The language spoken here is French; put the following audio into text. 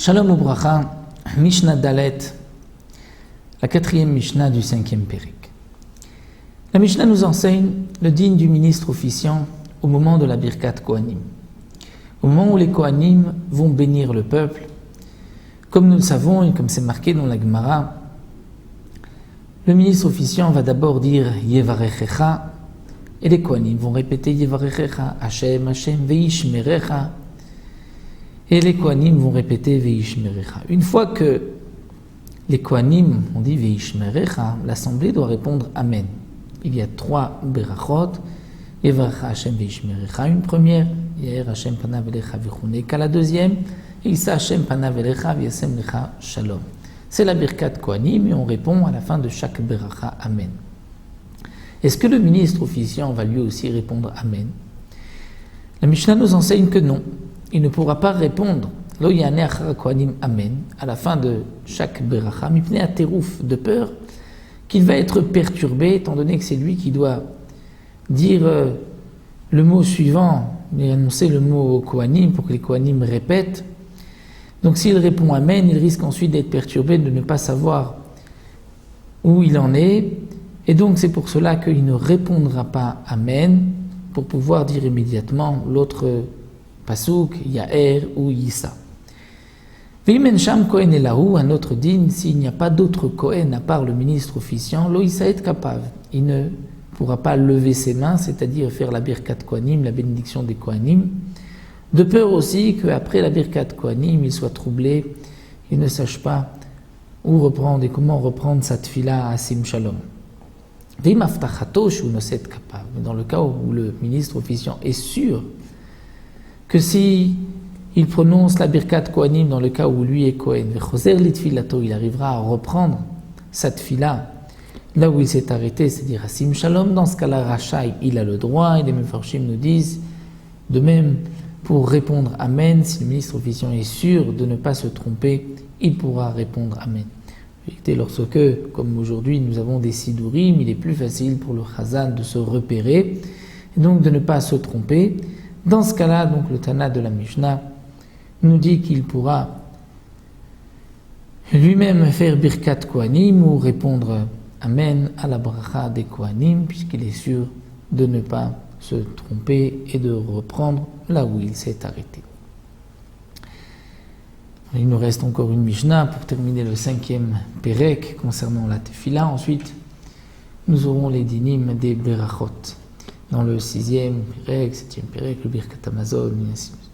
Shalom Ubracha, Mishnah Dalet, la quatrième Mishnah du cinquième Pérek. La Mishnah nous enseigne le digne du ministre officiant au moment de la Birkat Kohanim. Au moment où les Kohanim vont bénir le peuple, comme nous le savons et comme c'est marqué dans la Gemara, le ministre officiant va d'abord dire Yevarechecha et les Kohanim vont répéter Yevarechecha, Hashem, Hashem, Veishmerecha. Et les Kohanim vont répéter Veishmerecha. Une fois que les Kohanim ont dit Veishmerecha, l'assemblée doit répondre Amen. Il y a 3 berachot, Yevarecha Hashem Veishmerecha. Une première, Yair Hashem panav elecha v'chuneka. La deuxième, Yisa Hashem panav elecha v'yasem lecha shalom. C'est la Birkat Kohanim et on répond à la fin de chaque beracha Amen. Est-ce que le ministre officiant va lui aussi répondre Amen? La Mishnah nous enseigne que non. Il ne pourra pas répondre Lo yane achar kohanim amen à la fin de chaque beracha, mipnei aterouf, de peur qu'il va être perturbé, étant donné que c'est lui qui doit dire le mot suivant et annoncer le mot au kohanim pour que les kohanim répètent. Donc s'il répond amen, il risque ensuite d'être perturbé, de ne pas savoir où il en est, et donc c'est pour cela qu'il ne répondra pas amen pour pouvoir dire immédiatement l'autre Pasuk, Yaer ou Yissa. V'imen sham Kohen elahu, un autre digne, s'il n'y a pas d'autre Kohen à part le ministre officiant, lo Yissa et kapav. Il ne pourra pas lever ses mains, c'est-à-dire faire la Birkat Kohanim, la bénédiction des Kohanim, de peur aussi qu'après la Birkat Kohanim, il soit troublé, il ne sache pas où reprendre et comment reprendre sa tfila à Sim Shalom. V'im aftachato shu noset kapav. Mais dans le cas où le ministre officiant est sûr que si il prononce la Birkat Kohanim dans le cas où lui est Kohen, il arrivera à reprendre sa tfila là où il s'est arrêté, c'est-à-dire à Sim Shalom. Dans ce cas-là, Rachai, il a le droit, et les Mefarshim nous disent, de même, pour répondre Amen, si le ministre officiant est sûr de ne pas se tromper, il pourra répondre Amen. Lorsque, comme aujourd'hui, nous avons des Sidurim, il est plus facile pour le Chazan de se repérer, et donc de ne pas se tromper. Dans ce cas-là, donc le Tana de la Mishnah nous dit qu'il pourra lui-même faire Birkat Kohanim ou répondre Amen à la bracha des Kohanim, puisqu'il est sûr de ne pas se tromper et de reprendre là où il s'est arrêté. Il nous reste encore une Mishnah pour terminer le 5e Pérek concernant la Tefila. Ensuite, nous aurons les dinim des Berachot. Dans le 6e Pérek, 7e Pérek, le Birkat Hamazon, et ainsi de suite.